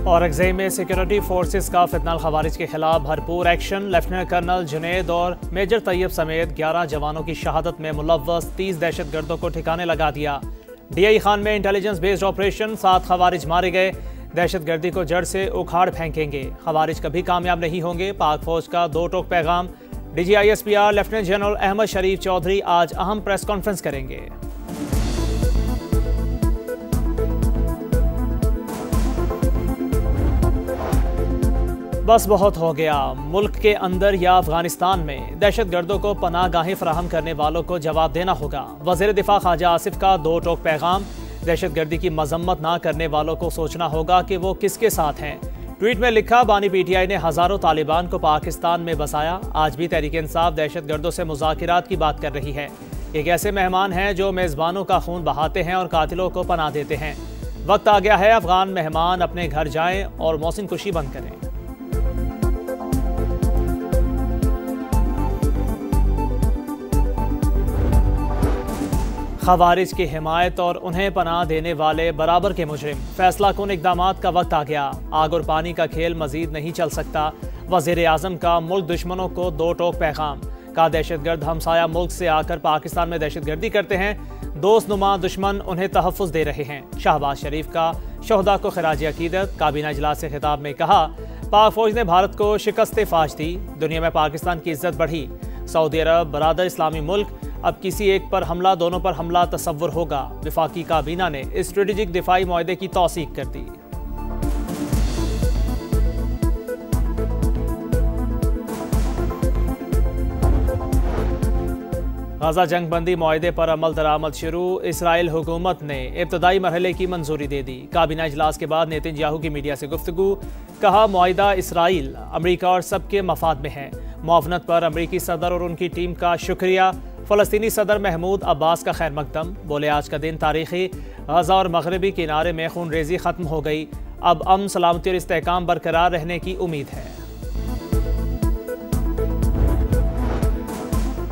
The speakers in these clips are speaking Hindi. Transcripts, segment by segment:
औरंगजेब में सिक्योरिटी फोर्सेस का फितनाल खवारिज के खिलाफ भरपूर एक्शन। लेफ्टिनेंट कर्नल जुनेद और मेजर तैयब समेत 11 जवानों की शहादत में मुलव्वस 30 दहशतगर्दों को ठिकाने लगा दिया। DI खान में इंटेलिजेंस बेस्ड ऑपरेशन, 7 खवारिज मारे गए। दहशतगर्दी को जड़ से उखाड़ फेंकेंगे, खवारिज कभी कामयाब नहीं होंगे, पाक फौज का 2 टोक पैगाम। DGISPR लेफ्टिनेंट जनरल अहमद शरीफ चौधरी आज अहम प्रेस कॉन्फ्रेंस करेंगे। बस बहुत हो गया। मुल्क के अंदर या अफगानिस्तान में दहशतगर्दों को पनाहगाहें फराहम करने वालों को जवाब देना होगा। वज़ीर दिफा ख्वाजा आसिफ का 2 टोक पैगाम। दहशतगर्दी की मजम्मत ना करने वालों को सोचना होगा कि वो किसके साथ हैं। ट्वीट में लिखा, बानी PTI ने हज़ारों तालिबान को पाकिस्तान में बसाया। आज भी तहरीक इंसाफ दहशतगर्दों से मुज़ाकिरात की बात कर रही है। एक ऐसे मेहमान हैं जो मेज़बानों का खून बहाते हैं और कातिलों को पनाह देते हैं। वक्त आ गया है अफगान मेहमान अपने घर जाएं और मौसिन कुशी बंद करें। खवारिज की हिमायत और उन्हें पनाह देने वाले बराबर के मुजरिम। फैसला कुन इक़दामात का वक्त आ गया। आग और पानी का खेल मजीद नहीं चल सकता। वज़ीर आज़म का मुल्क दुश्मनों को 2 टोक पैगाम। का दहशतगर्द हमसाया मुल्क से आकर पाकिस्तान में दहशतगर्दी करते हैं। दोस्त नुमा दुश्मन उन्हें तहफ़्फ़ुज़ दे रहे हैं। शहबाज शरीफ का शहदा को खिराज अकीदत। काबीना इजलास से खिताब में कहा, पाक फौज ने भारत को शिकस्त फाश दी, दुनिया में पाकिस्तान की इज्जत बढ़ी। सऊदी अरब बरादर इस्लामी मुल्क, अब किसी एक पर हमला दोनों पर हमला तसव्वुर होगा। वफाकी काबीना ने स्ट्रेटेजिक दिफाई मुआहदे की तौसीक कर दी। गाजा जंग बंदी मुआहदे पर अमल दरामद शुरू। इसराइल हुकूमत ने इब्तदाई मरहले की मंजूरी दे दी। काबीना इजलास के बाद नेतन्याहू की मीडिया से गुफ्तगू। कहा, मुआहदा इसराइल, अमरीका और सबके मफाद में है। मुआवनत पर अमरीकी सदर और उनकी टीम का शुक्रिया। फ़लस्तीनी सदर महमूद अब्बास का खैर मकदम। बोले, आज का दिन तारीखी। गाजा और मगरबी किनारे में खून रेजी ख़त्म हो गई। अब अमन, सलामती और इस्तेहकाम बरकरार रहने की उम्मीद है।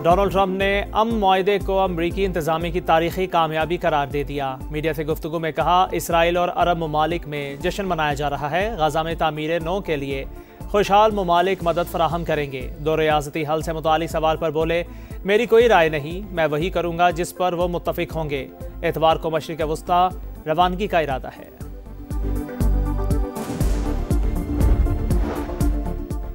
डोनाल्ड ट्रंप ने अमन मुआहदे को अमरीकी इंतज़ामी की तारीखी कामयाबी करार दे दिया। मीडिया से गुफ्तगू में कहा, इसराइल और अरब ममालिक में जश्न मनाया जा रहा है। गाजा में तामीर नौ के लिए खुशहाल ममालिक मदद फराहम करेंगे। 2 रियासती हल से मुतालिक सवाल पर बोले, मेरी कोई राय नहीं, मैं वही करूंगा जिस पर वो मुत्तफिक होंगे। एतवार को मशरिक़ वस्ता रवानगी का इरादा है।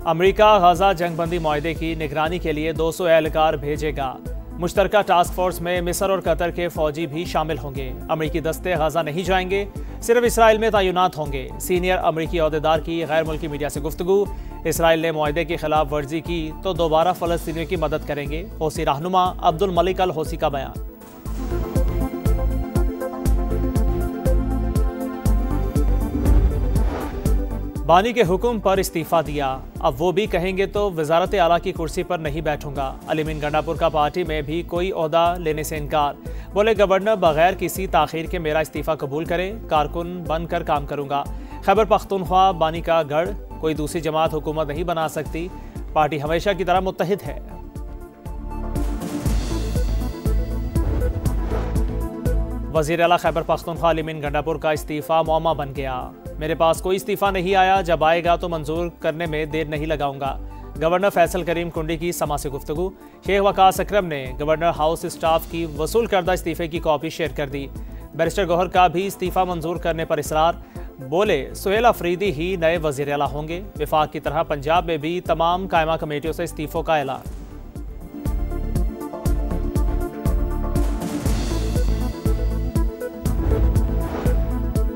अमरीका गाजा जंगबंदी मुआहदे की निगरानी के लिए 200 एहलकार भेजेगा। मुश्तरका टास्क फोर्स में मिस्र और कतर के फौजी भी शामिल होंगे। अमरीकी दस्ते गाजा नहीं जाएंगे, सिर्फ इसराइल में तैनात होंगे। सीनियर अमरीकी अहदेदार की गैर मुल्की मीडिया से गुफ्तगू। इसराइल ने मुआहदे की खिलाफ वर्जी की तो दोबारा फ़लस्तीनियों की मदद करेंगे। हौसी रहनुमा अब्दुल मलिक अल हौसी का बयान। बानी के हुक्म पर इस्तीफा दिया, अब वो भी कहेंगे तो वजारत आला की कुर्सी पर नहीं बैठूंगा। अलीमीन गंडापुर का पार्टी में भी कोई ओहदा लेने से इनकार। बोले, गवर्नर बगैर किसी ताखीर के मेरा इस्तीफा कबूल करें, कारकुन बनकर काम करूंगा। खैबर पख्तूनख्वा बानी का गढ़, कोई दूसरी जमात हुकूमत नहीं बना सकती। पार्टी हमेशा की तरह मुत्तहिद है। वज़ीर आला खैबर पख्तूनख्वा अलीमीन गंडापुर का इस्तीफा मुअम्मा बन गया। मेरे पास कोई इस्तीफा नहीं आया, जब आएगा तो मंजूर करने में देर नहीं लगाऊंगा। गवर्नर फैसल करीम कुंडी की समा से गुफ्तगू। शेख वकास अकरम ने गवर्नर हाउस स्टाफ की वसूल करदा इस्तीफे की कॉपी शेयर कर दी। बैरिस्टर गौहर का भी इस्तीफा मंजूर करने पर इसरार। बोले, सुहेल अफरीदी ही नए वज़ीर आला होंगे। विफाक की तरह पंजाब में भी तमाम कायमा कमेटियों से इस्तीफों का ऐलान।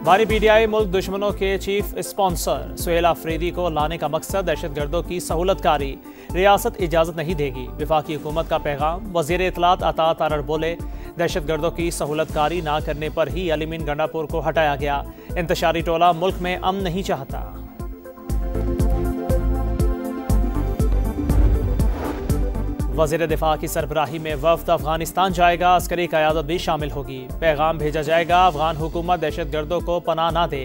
बानी PTI मुल्क दुश्मनों के चीफ स्पॉन्सर सुहेल अफरीदी को लाने का मकसद दहशतगर्दों की सहूलतकारी। रियासत इजाज़त नहीं देगी, वफाकी हुकूमत का पैगाम। वज़ीर इत्तलात अता तारड़ बोले, दहशतगर्दों की सहूलतकारी ना करने पर ही अलीमीन गंडापुर को हटाया गया। इंतशारी टोला मुल्क में अमन नहीं चाहता। वज़ीर दिफा की सरबराही में वफ़द अफगानिस्तान जाएगा। अस्करी क़यादत भी शामिल होगी। पैगाम भेजा जाएगा, अफगान हुकूमत दहशतगर्दों को पनाह ना दे।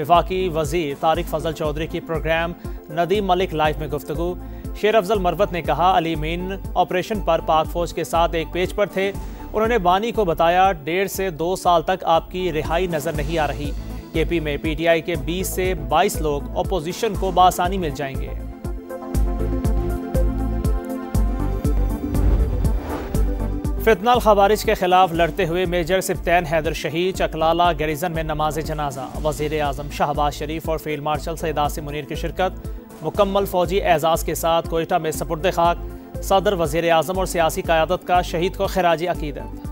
वफाकी वज़ीर तारिक फजल चौधरी की प्रोग्राम नदीम मलिक लाइव में गुफ्तगू। शेर अफजल मरवत ने कहा, अलीमीन ऑपरेशन पर पाक फौज के साथ एक पेज पर थे। उन्होंने बानी को बताया, 1.5 से 2 साल तक आपकी रिहाई नजर नहीं आ रही। केपी में पीटीआई के 20 से 22 लोग अपोजिशन को बआसानी मिल जाएंगे। फितनाल खवारिज के खिलाफ लड़ते हुए मेजर सिप्तैन हैदर शहीद, चकलाला गैरिजन में नमाज जनाजा। वजीर आजम शहबाज शरीफ और फील्ड मार्शल सैयद आसिम मुनीर की शिरकत। मुकम्मल फौजी एजाज के साथ कोयटा में सपुर्द खाक। सदर, वजीर आजम और सियासी क़यादत का शहीद को खिराजी अकीदत।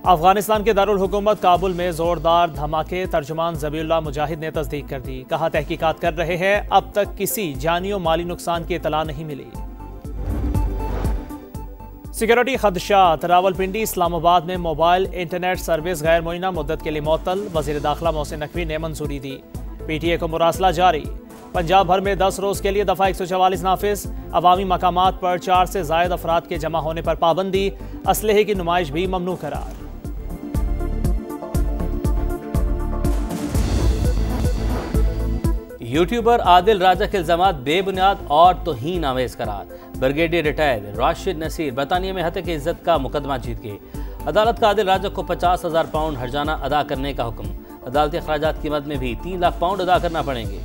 अफगानिस्तान के दारुल हुकूमत काबुल में जोरदार धमाके। तर्जुमान ज़बीउल्लाह मुजाहिद ने तस्दीक कर दी। कहा, तहकीकात कर रहे हैं, अब तक किसी जानी और माली नुकसान की इतला नहीं मिली। सिक्योरिटी खदशात। रावलपिंडी, इस्लामाबाद में मोबाइल इंटरनेट सर्विस गैर मुइना मुद्दत के लिए मुअत्तल। वज़ीर दाखिला मोहसिन नकवी ने मंजूरी दी। पीटीए को मुरासला जारी। पंजाब भर में 10 रोज़ के लिए दफ़ा 144 नाफिज। अवामी मकामात पर 4 से ज़ायद अफराद के जमा होने पर पाबंदी। असलहे की नुमाइश भी ममनू करार। यूट्यूबर आदिल राजा के इल्जामात बेबुनियाद और तौहीन आमेज करार। ब्रिगेडियर रिटायर्ड राशिद नसीर बरतानिया में हत्या की इज्जत का मुकदमा जीत गए। अदालत का आदिल राजा को 50,000 पाउंड हर्जाना अदा करने का हुक्म। अदालती अखराजात की मद में भी 3 लाख पाउंड अदा करना पड़ेंगे।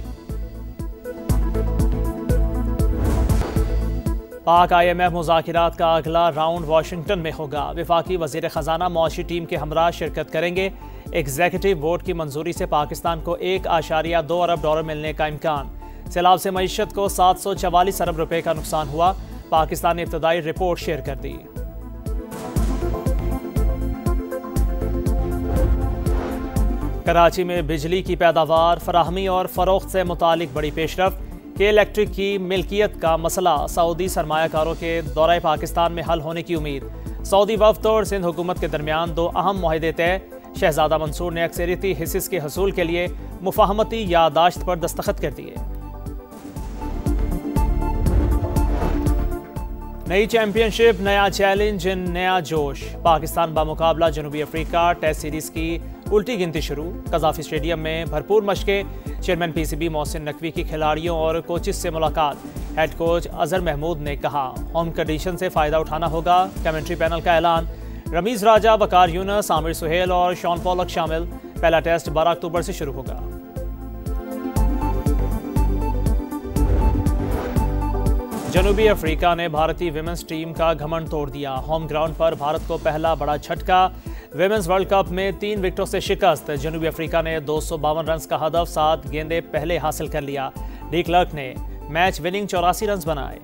पाक IMF मुज़ाकिरात का अगला राउंड वाशिंगटन में होगा। वफाकी वज़ीर ख़जाना मौशी टीम के हमरा शिरकत करेंगे। एग्जीक्यूटिव वोट की मंजूरी से पाकिस्तान को $1.2 अरब मिलने का इम्कान। सैलाब से मईशत को 744 अरब रुपए का नुकसान हुआ। पाकिस्तान ने इब्तदाई रिपोर्ट शेयर कर दी। कराची में बिजली की पैदावार, फराहमी और फरोख्त से मुतालिक बड़ी पेशरफ। के इलेक्ट्रिक की मिल्कियत का मसला सऊदी सरमायाकारों के दौरे पाकिस्तान में हल होने की उम्मीद। सऊदी वफ्द और सिंध हुकूमत के दरमियान 2 अहम मुआहदे तय। शहजादा मंसूर ने अक्सरियती हिस्स के हसूल के लिए मुफाहमती यादाश्त पर दस्तखत कर दिए। नई चैंपियनशिप, नया चैलेंज, नया जोश। पाकिस्तान बामुकाबला जनूबी अफ्रीका। टेस्ट सीरीज की उल्टी गिनती शुरू। कज़ाफी स्टेडियम में भरपूर मशकें। चेयरमैन PCB मोहसिन नकवी की खिलाड़ियों और कोचेस से मुलाकात। हेड कोच अजहर महमूद ने कहा, होम कंडीशन से फ़ायदा उठाना होगा। कमेंट्री पैनल का ऐलान। रमीज़ राजा, वकार यूनस, आमिर सुहेल और शॉन पॉलक शामिल। पहला टेस्ट 12 अक्टूबर से शुरू होगा। जनूबी अफ्रीका ने भारतीय विमेंस टीम का घमंड तोड़ दिया। होम ग्राउंड पर भारत को पहला बड़ा झटका। विमेंस वर्ल्ड कप में 3 विकेटों से शिकस्त। जनूबी अफ्रीका ने 252 रन का हदफ 7 गेंदें पहले हासिल कर लिया। डी क्लर्क ने मैच विनिंग 84 रन बनाए।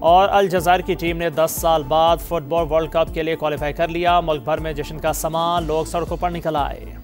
और अल जज़ायर की टीम ने 10 साल बाद फुटबॉल वर्ल्ड कप के लिए क्वालिफाई कर लिया। मुल्क भर में जश्न का समा, लोग सड़कों पर निकल आए।